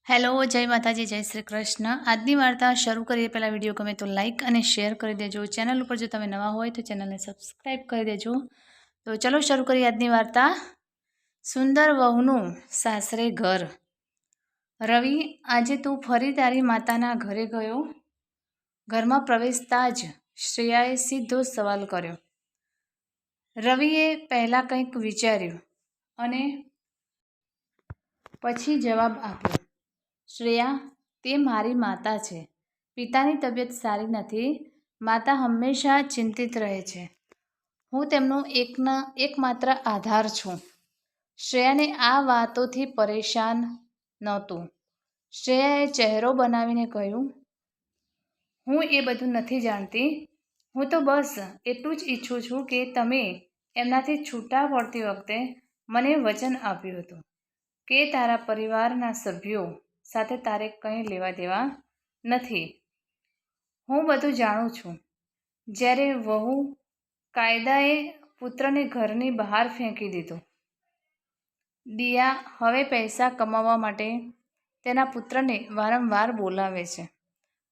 Hello, જય માતાજી, જય શ્રી કૃષ્ણ। આજની વાર્તા શરૂ કરીએ પહેલાં વિડીયો ગમે તો લાઇક અને શેર કરી દેજો। ચેનલ ઉપર જો તમે નવા હોય તો ચેનલને સબસ્ક્રાઈબ કરી દેજો। તો ચલો શરૂ કરીએ આજની વાર્તા। સુંદર વહુનું સાસરે ઘર। રવિ, આજે તું ફરી તારી માતાના ઘરે ગયો? ઘરમાં પ્રવેશતા જ શ્રેયાએ સીધો સવાલ કર્યો। રવિએ પહેલાં કંઈક વિચાર્યું અને પછી જવાબ આપ્યો, શ્રેયા, તે મારી માતા છે। પિતાની તબિયત સારી નથી। માતા હંમેશા ચિંતિત રહે છે। હું તેમનો એકમાત્ર આધાર છું। શ્રેયાને આ વાતોથી પરેશાન નહોતું। શ્રેયાએ ચહેરો બનાવીને કહ્યું, હું એ બધું નથી જાણતી। હું તો બસ એટલું જ ઈચ્છું છું કે તમે એમનાથી છૂટા પડતી વખતે મને વચન આપ્યું હતું કે તારા પરિવારના સભ્યો સાથે તારે કંઈ લેવા દેવા નથી। હું બધું જાણું છું। જ્યારે વહુ કાયદાએ પુત્રને ઘરની બહાર ફેંકી દીધો। દિયા હવે પૈસા કમાવા માટે તેના પુત્રને વારંવાર બોલાવે છે।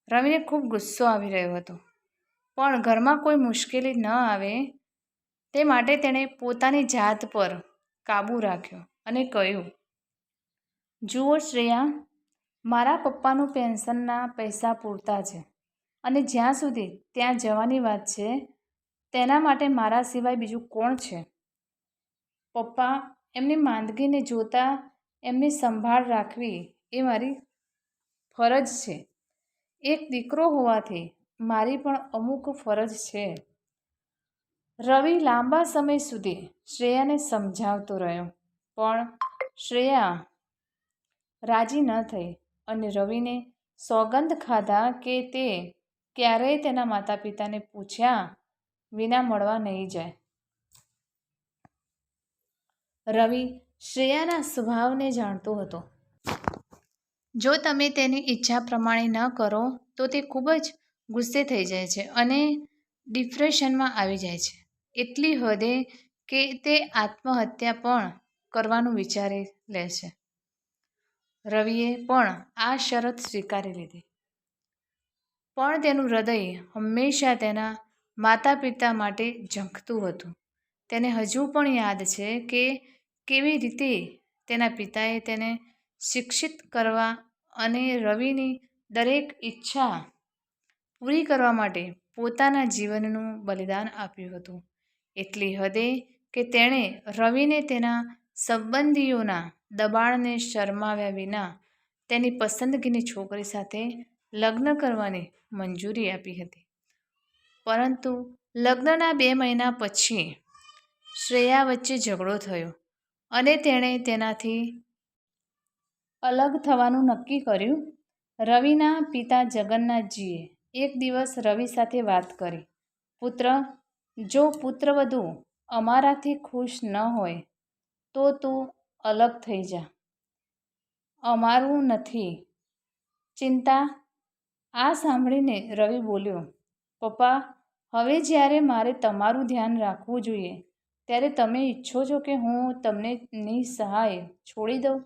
રવિને ખૂબ ગુસ્સો આવી રહ્યો હતો, પણ ઘરમાં કોઈ મુશ્કેલી ન આવે તે માટે તેણે પોતાની જાત પર કાબૂ રાખ્યો અને કહ્યું, જુઓ શ્રેયા, મારા પપ્પાનું પેન્શનના પૈસા પૂરતા છે અને જ્યાં સુધી ત્યાં જવાની વાત છે તેના માટે મારા સિવાય બીજું કોણ છે? પપ્પા, એમની માંદગીને જોતા એમની સંભાળ રાખવી એ મારી ફરજ છે। એક દીકરો હોવાથી મારી પણ અમુક ફરજ છે। રવિ લાંબા સમય સુધી શ્રેયાને સમજાવતો રહ્યો, પણ શ્રેયા રાજી ન થઈ અને રવિને સોગંદ ખાધા કે તે ક્યારેય તેના માતા પિતાને પૂછ્યા વિના મળવા નહીં જાય। રવિ શ્રેયાના સ્વભાવને જાણતો હતો। જો તમે તેની ઈચ્છા પ્રમાણે ન કરો તો તે ખૂબ જ ગુસ્સે થઈ જાય છે અને ડિપ્રેશનમાં આવી જાય છે। એટલી હદે કે તે આત્મહત્યા પણ કરવાનું વિચારી લે છે। રવિએ પણ આ શરત સ્વીકારી લીધી, પણ તેનું હૃદય હંમેશા તેના માતા પિતા માટે ઝંખતું હતું। તેને હજુ પણ યાદ છે કે કેવી રીતે તેના પિતાએ તેને શિક્ષિત કરવા અને રવિની દરેક ઈચ્છા પૂરી કરવા માટે પોતાના જીવનનું બલિદાન આપ્યું હતું। એટલી હદે કે તેણે રવિને તેના સંબંધીઓના દબાણને શરમાવ્યા વિના તેની પસંદગીની છોકરી સાથે લગ્ન કરવાની મંજૂરી આપી હતી। પરંતુ લગ્નના 2 મહિના પછી શ્રેયા વચ્ચે ઝઘડો થયો અને તેણે તેનાથી અલગ થવાનું નક્કી કર્યું। રવિના પિતા જગન્નાથજીએ એક દિવસ રવિ સાથે વાત કરી, પુત્ર, જો પુત્રવધુ અમારાથી ખુશ ન હોય તો તું અલગ થઈ જા, અમારું નથી ચિંતા। આ સાંભળીને રવિ બોલ્યો, પપ્પા, હવે જ્યારે મારે તમારું ધ્યાન રાખવું જોઈએ ત્યારે તમે ઈચ્છો છો કે હું તમને નિસહાય છોડી દઉં?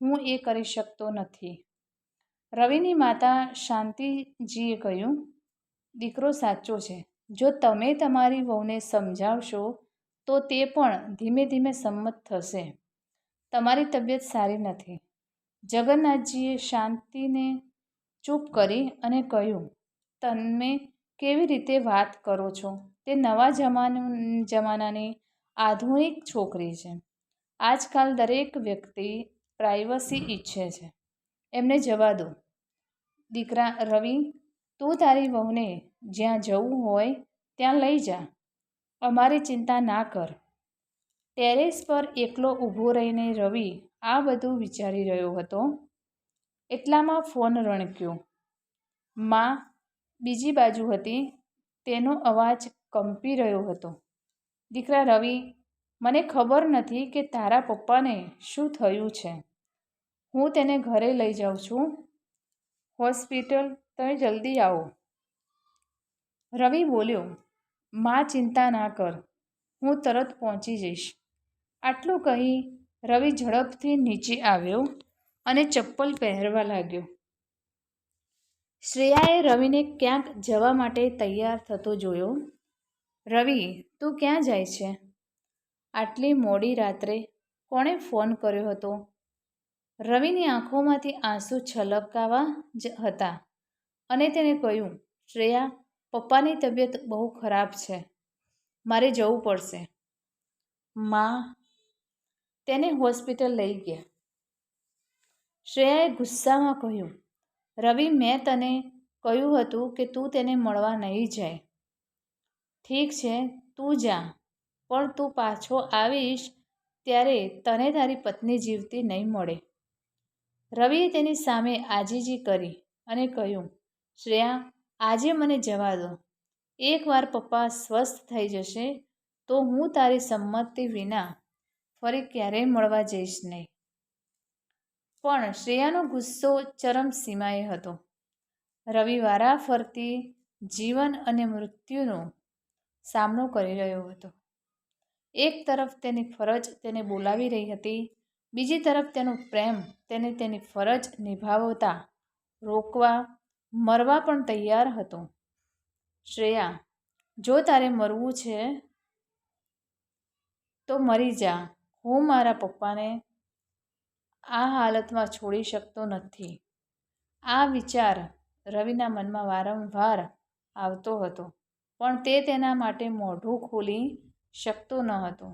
હું એ કરી શકતો નથી। રવિની માતા શાંતિજીએ કહ્યું, દીકરો સાચો છે। જો તમે તમારી વહુને સમજાવશો તો તે પણ ધીમે ધીમે સંમત થશે। તમારી તબિયત સારી નથી। જગન્નાથજીએ શાંતિને ચૂપ કરી અને કહ્યું, તમે કેવી રીતે વાત કરો છો? તે નવા જમાનાની આધુનિક છોકરી છે। આજકાલ દરેક વ્યક્તિ પ્રાઇવસી ઈચ્છે છે। એમને જવા દો। દીકરા રવિ, તું તારી વહુને જ્યાં જવું હોય ત્યાં લઈ જા, અમારી ચિંતા ના કર। ટેરેસ પર એકલો ઊભો રહીને રવિ આ બધું વિચારી રહ્યો હતો। એટલામાં ફોન રણક્યો। મા બીજી બાજુ હતી। તેનો અવાજ કંપી રહ્યો હતો, દીકરા રવિ, મને ખબર નથી કે તારા પપ્પાને શું થયું છે। હું તેને ઘરે લઈ જાઉં છું, હોસ્પિટલ, તમે જલ્દી આવો। રવિ બોલ્યો, મા ચિંતા ના કર, હું તરત પહોંચી જઈશ। આટલું કહી રવિ ઝડપથી નીચે આવ્યો અને ચપ્પલ પહેરવા લાગ્યો. શ્રેયાએ રવિને ક્યાંક જવા માટે તૈયાર થતો જોયો. રવિ, તું ક્યાં જાય છે? આટલી મોડી રાત્રે કોણે ફોન કર્યો હતો? રવિની આંખોમાંથી આંસુ છલકાવા જ હતા અને તેણે કહ્યું, શ્રેયા, પપ્પાની તબિયત બહુ ખરાબ છે. મારે જવું પડશે. માં તેને હોસ્પિટલ લઈ ગયા. શ્રેયાએ ગુસ્સામાં કહ્યું, રવિ, મેં તને કહ્યું હતું કે તું તેને મળવા નહીં જાય. ઠીક છે, તું જા, પણ તું પાછો આવીશ ત્યારે તને તારી પત્ની જીવતી નહીં મળે. રવિએ તેની સામે આજીજી કરી અને કહ્યું, શ્રેયા, આજે મને જવા દો. એકવાર પપ્પા સ્વસ્થ થઈ જશે તો હું તારી સંમતિ વિના ફરી ક્યારેય મળવા જઈશ નહીં. પણ શ્રેયાનો ગુસ્સો ચરમસીમાએ હતો. રવિ વારાફરતી જીવન અને મૃત્યુનો સામનો કરી રહ્યો હતો. એક તરફ તેની ફરજ તેને બોલાવી રહી હતી, બીજી તરફ તેનો પ્રેમ તેને તેની ફરજ નિભાવતા રોકવા મરવા પણ તૈયાર હતો. શ્રેયા, જો તારે મરવું છે તો મરી જા. હું મારા પપ્પાને આ હાલતમાં છોડી શકતો નથી. આ વિચાર રવિના મનમાં વારંવાર આવતો હતો, પણ તે તેના માટે મોઢું ખોલી શકતો ન હતો.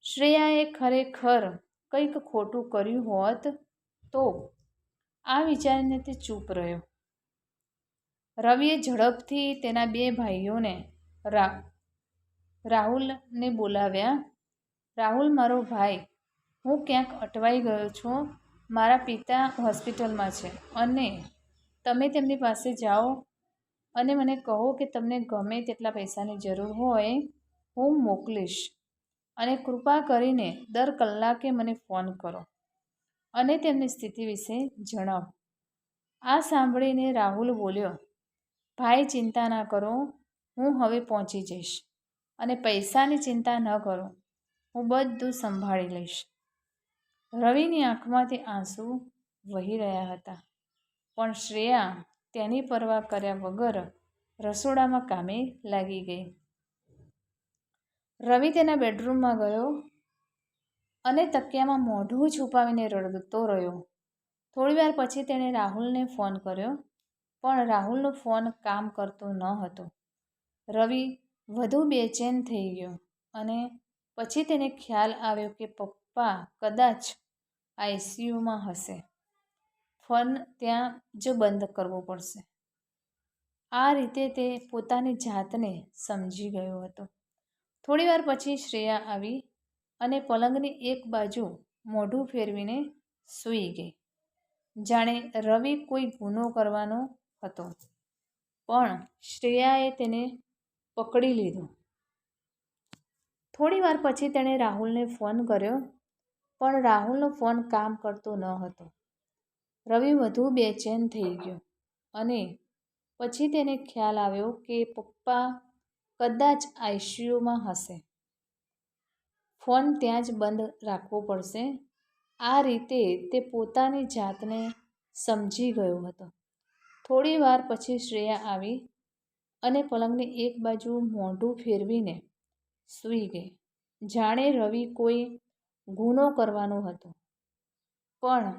શ્રેયાએ ખરેખર કંઈક ખોટું કર્યું હોત તો આ વિચારીને તે ચૂપ રહ્યો. રવિએ ઝડપથી તેના બે ભાઈઓને રાહુલને બોલાવ્યા. રાહુલ, મારો ભાઈ, હું ક્યાંક અટવાઈ ગયો છું. મારા પિતા હોસ્પિટલમાં છે અને તમે તેમની પાસે જાઓ અને મને કહો કે તમને ગમે તેટલા પૈસાની જરૂર હોય, હું મોકલીશ. અને કૃપા કરીને દર કલાકે મને ફોન કરો અને તેમની સ્થિતિ વિશે જણાવો. આ સાંભળીને રાહુલ બોલ્યો, ભાઈ, ચિંતા ના કરો, હું હવે પહોંચી જઈશ. અને પૈસાની ચિંતા ન કરો, હું બધું સંભાળી લઈશ. રવિની આંખમાંથી આંસુ વહી રહ્યા હતા, પણ શ્રેયા તેની પરવા કર્યા વગર રસોડામાં કામે લાગી ગઈ. રવિ તેના બેડરૂમમાં ગયો અને તકિયામાં મોઢું છુપાવીને રડતો રહ્યો. થોડીવાર પછી તેણે રાહુલને ફોન કર્યો, પણ રાહુલનો ફોન કામ કરતો ન હતો. રવિ વધુ બેચેન થઈ ગયો અને પછી તેને ખ્યાલ આવ્યો કે પપ્પા કદાચ આઈસીયુમાં હશે. ફોન ત્યાં જ બંધ કરવો પડશે. આ રીતે તે પોતાની જાતને સમજી ગયો હતો. થોડીવાર પછી શ્રેયા આવી અને પલંગની એક બાજુ મોઢું ફેરવીને સૂઈ ગઈ, જાણે રવિ કોઈ ગુનો કરવાનો હતો. પણ શ્રેયાએ તેને પકડી લીધો. થોડીવાર પછી તેણે રાહુલને ફોન કર્યો, પણ રાહુલનો ફોન કામ કરતો ન હતો. રવિ વધુ બેચેન થઈ ગયો અને પછી તેને ખ્યાલ આવ્યો કે પપ્પા કદાચ આઈસીયુમાં હશે. ફોન ત્યાં જ બંધ રાખવો પડશે. આ રીતે તે પોતાની જાતને સમજી ગયો હતો. થોડીવાર પછી શ્રેયા આવી અને પલંગની એક બાજુ મોઢું ફેરવીને સૂઈ ગઈ, જાણે રવિ કોઈ ગુનો કરવાનો હતો. પણ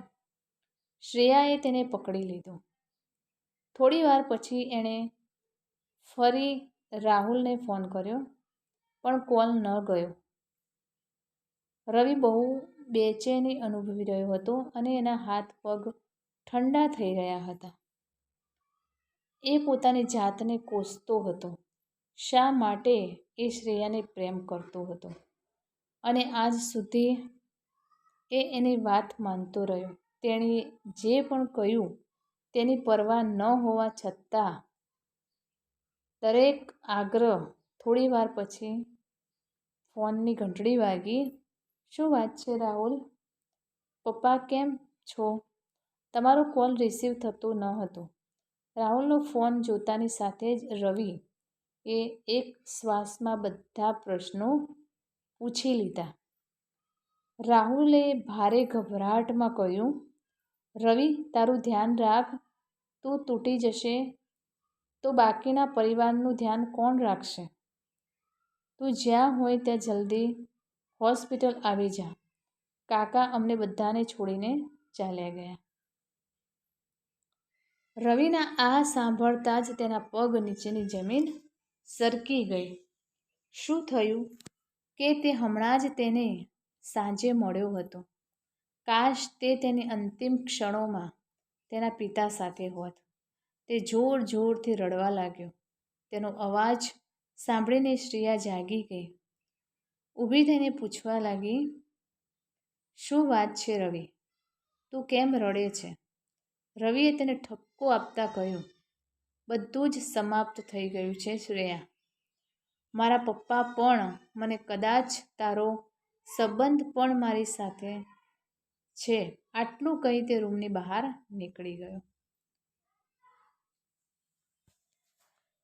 શ્રેયાએ તેને પકડી લીધો. થોડીવાર પછી એણે ફરી રાહુલને ફોન કર્યો, પણ કોલ ન ગયો. રવિ બહુ બેચેની અનુભવી રહ્યો હતો અને એના હાથ પગ ઠંડા થઈ રહ્યા હતા. એ પોતાની જાતને કોસતો હતો. શા માટે એ શ્રેયાને પ્રેમ કરતો હતો અને આજ સુધી એ એની વાત માનતો રહ્યો. તેણીએ જે પણ કહ્યું તેની પરવા ન હોવા છતાં દરેક આગ્રહ. થોડીવાર પછી ફોનની ઘંટડી વાગી. શું વાત છે રાહુલ? પપ્પા કેમ છો? તમારો કોલ રિસીવ થતો ન હતો. રાહુલનો ફોન જોતાની સાથે જ રવિ એ એક શ્વાસમાં બધા પ્રશ્નો પૂછી લીધા. રાહુલે ભારે ગભરાટમાં કહ્યું, રવિ, તારું ધ્યાન રાખ. તું તૂટી જશે તો બાકીના પરિવારનું ધ્યાન કોણ રાખશે? તું જ્યાં હોય ત્યાં જલ્દી હોસ્પિટલ આવી જા. કાકા અમને બધાને છોડીને ચાલ્યા ગયા. રવિના આ સાંભળતા જ તેના પગ નીચેની જમીન સરકી ગઈ. શું થયું કે તે હમણાં જ તેને સાંજે મળ્યો હતો. કાશ તે તેની અંતિમ ક્ષણોમાં તેના પિતા સાથે હોત. તે જોર જોરથી રડવા લાગ્યો. તેનો અવાજ સાંભળીને શ્રેયા જાગી ગઈ. ઊભી થઈને પૂછવા લાગી, શું વાત છે રવિ? તું કેમ રડે છે? રવિએ તેને ઠપકો આપતા કહ્યું, બધું જ સમાપ્ત થઈ ગયું છે શ્રેયા. મારા પપ્પા પણ મને કદાચ તારો સંબંધ પણ મારી સાથે છે. આટલું કહી તે રૂમની બહાર નીકળી ગયો.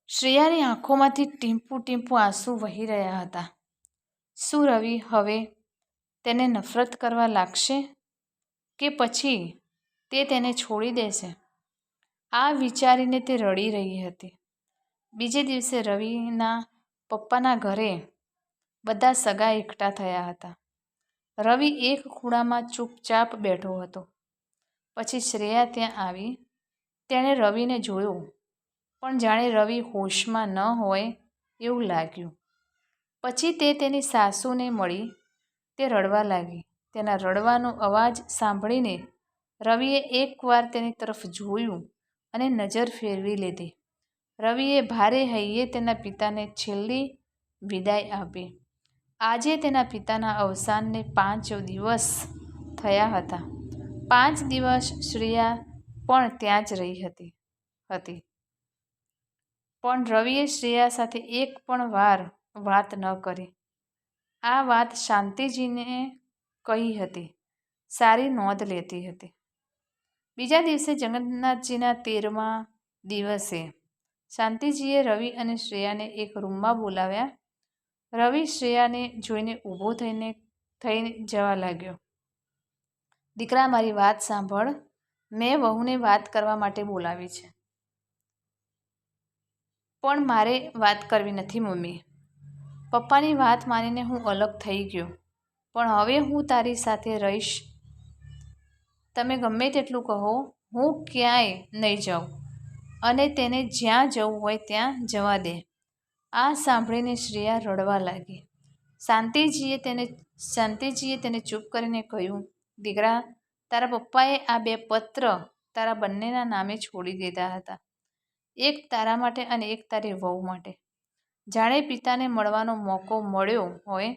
શ્રેયાની આંખોમાંથી ટીમ્પું ટીમ્પું આંસુ વહી રહ્યા હતા. શું રવિ હવે તેને નફરત કરવા લાગશે કે પછી તે તેને છોડી દેશે? આ વિચારીને તે રડી રહી હતી. બીજે દિવસે રવિના પપ્પાના ઘરે બધા સગા એકઠા થયા હતા. રવિ એક ખૂણામાં ચૂપચાપ બેઠો હતો. પછી શ્રેયા ત્યાં આવી. તેણે રવિને જોયો, પણ જાણે રવિ હોશમાં ન હોય એવું લાગ્યું. પછી તે તેની સાસુને મળી. તે રડવા લાગી. તેના રડવાનો અવાજ સાંભળીને રવિએ એકવાર તેની તરફ જોયું અને નજર ફેરવી લીધી. રવિએ ભારે હૈયે તેના પિતાને છેલ્લી વિદાય આપી. આજે તેના પિતાના અવસાનને 5 દિવસ થયા હતા. 5 દિવસ શ્રેયા પણ ત્યાં જ રહી હતી. પણ રવિએ શ્રેયા સાથે એક પણ વાર વાત ન કરી. આ વાત શાંતિજીને કહી હતી. સારી નોંધ લેતી હતી. બીજા દિવસે જગન્નાથજીના 13મા દિવસે શાંતિજીએ રવિ અને શ્રેયાને એક રૂમમાં બોલાવ્યા. રવિ શ્રેયાને જોઈને ઊભો થઈ જવા લાગ્યો. દીકરા, મારી વાત સાંભળ. મેં વહુને વાત કરવા માટે બોલાવી છે. પણ મારે વાત કરવી નથી મમ્મી. પપ્પાની વાત માનીને હું અલગ થઈ ગયો, પણ હવે હું તારી સાથે રહીશ. તમે ગમે તેટલું કહો, હું ક્યાંય નહીં જાઉં અને તેને જ્યાં જવું હોય ત્યાં જવા દે. આ સાંભળીને શ્રેયા રડવા લાગી. શાંતિજીએ તેને ચૂપ કરીને કહ્યું, દીકરા, તારા પપ્પાએ આ 2 પત્ર તારા બંનેના નામે છોડી દીધા હતા. એક તારા માટે અને એક તારી વહુ માટે. જાણે પિતાને મળવાનો મોકો મળ્યો હોય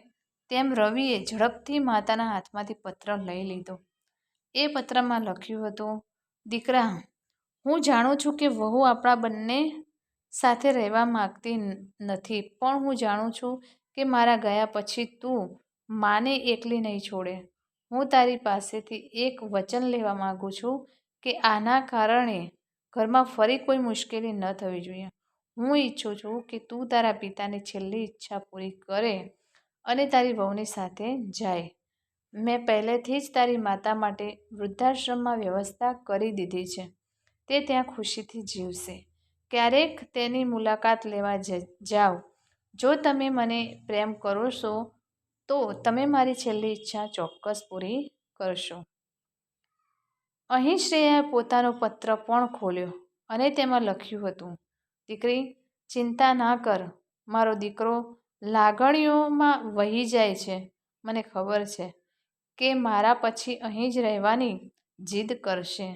તેમ રવિએ ઝડપથી માતાના હાથમાંથી પત્ર લઈ લીધો. એ પત્રમાં લખ્યું હતું, દીકરા, હું જાણું છું કે વહુ આપણા બંને સાથે રહેવા માંગતી નથી, પણ હું જાણું છું કે મારા ગયા પછી તું માને એકલી નહીં છોડે. હું તારી પાસેથી એક વચન લેવા માંગુ છું કે આના કારણે ઘરમાં ફરી કોઈ મુશ્કેલી ન થવી જોઈએ. હું ઈચ્છું છું કે તું તારા પિતાની છેલ્લી ઈચ્છા પૂરી કરે અને તારી વહુની સાથે જાય. મેં પહેલેથી જ તારી માતા માટે વૃદ્ધાશ્રમમાં વ્યવસ્થા કરી દીધી છે. તે ત્યાં ખુશીથી જીવશે. ક્યારેક તેની મુલાકાત લેવા જાવ. જો તમે મને પ્રેમ કરો છો તો તમે મારી છેલ્લી ઈચ્છા ચોક્કસ પૂરી કરશો. અહીં શ્રેયાએ પોતાનો પત્ર પણ ખોલ્યો અને તેમાં લખ્યું હતું, દીકરી, ચિંતા ના કર. મારો દીકરો લાગણીઓમાં વહી જાય છે. મને ખબર છે કે મારા પછી અહીં જ રહેવાની જીદ કરશે,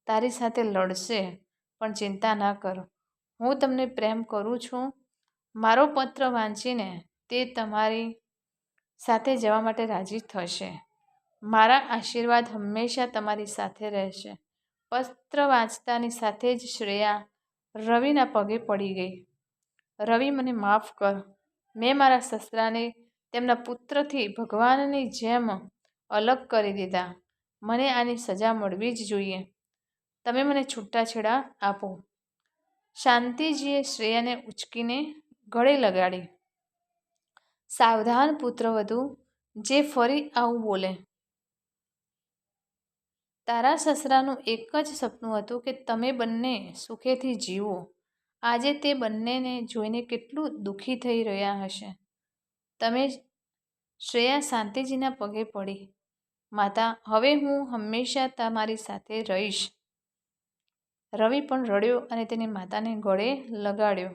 તારી સાથે લડશે, પણ ચિંતા ના કર. હું તમને પ્રેમ કરું છું. મારો પત્ર વાંચીને તે તમારી સાથે જવા માટે રાજી થશે. મારા આશીર્વાદ હંમેશા તમારી સાથે રહેશે. પત્ર વાંચતાની સાથે જ શ્રેયા રવિના પગે પડી ગઈ. રવિ, મને માફ કર. મેં મારા સસરાને તેમના પુત્રથી ભગવાનની જેમ અલગ કરી દીધા. મને આની સજા મળવી જ જોઈએ. તમે મને છૂટાછેડા આપો. શાંતિજીએ શ્રેયાને ઉંચકીને ગળે લગાડી. સાવધાન પુત્રવધુ, જે ફરી આવું બોલે તારા સસરાનું એક જ સપનું હતું કે તમે બંને સુખેથી જીવો. આજે તે બંનેને જોઈને કેટલું દુઃખી થઈ રહ્યા હશે. તમે શ્રેયા શાંતિજીના પગે પડી. માતા, હવે હું હંમેશા તમારી સાથે રહીશ. રવિ પણ રડ્યો અને તેની માતાને ગળે લગાડ્યો.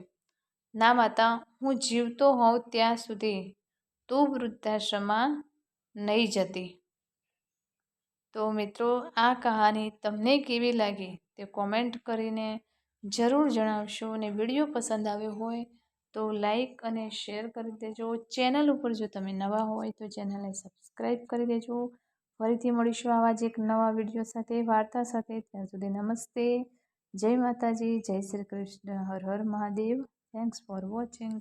ના માતા, હું જીવતો હોઉં ત્યાં સુધી તું વૃદ્ધાશ્રમમાં નહીં જતી. તો મિત્રો, આ કહાની તમને કેવી લાગી તે કોમેન્ટ કરીને જરૂર જણાવશો. અને વિડીયો પસંદ આવ્યો હોય તો લાઈક અને શેર કરી દેજો. ચેનલ ઉપર જો તમે નવા હોય તો ચેનલને સબસ્ક્રાઈબ કરી દેજો. ફરીથી મળીશું આવા જ એક નવા વિડીયો સાથે, વાર્તા સાથે. ત્યાં સુધી નમસ્તે, જય માતાજી, જય શ્રી કૃષ્ણ, હર હર મહાદેવ. Thanks for watching.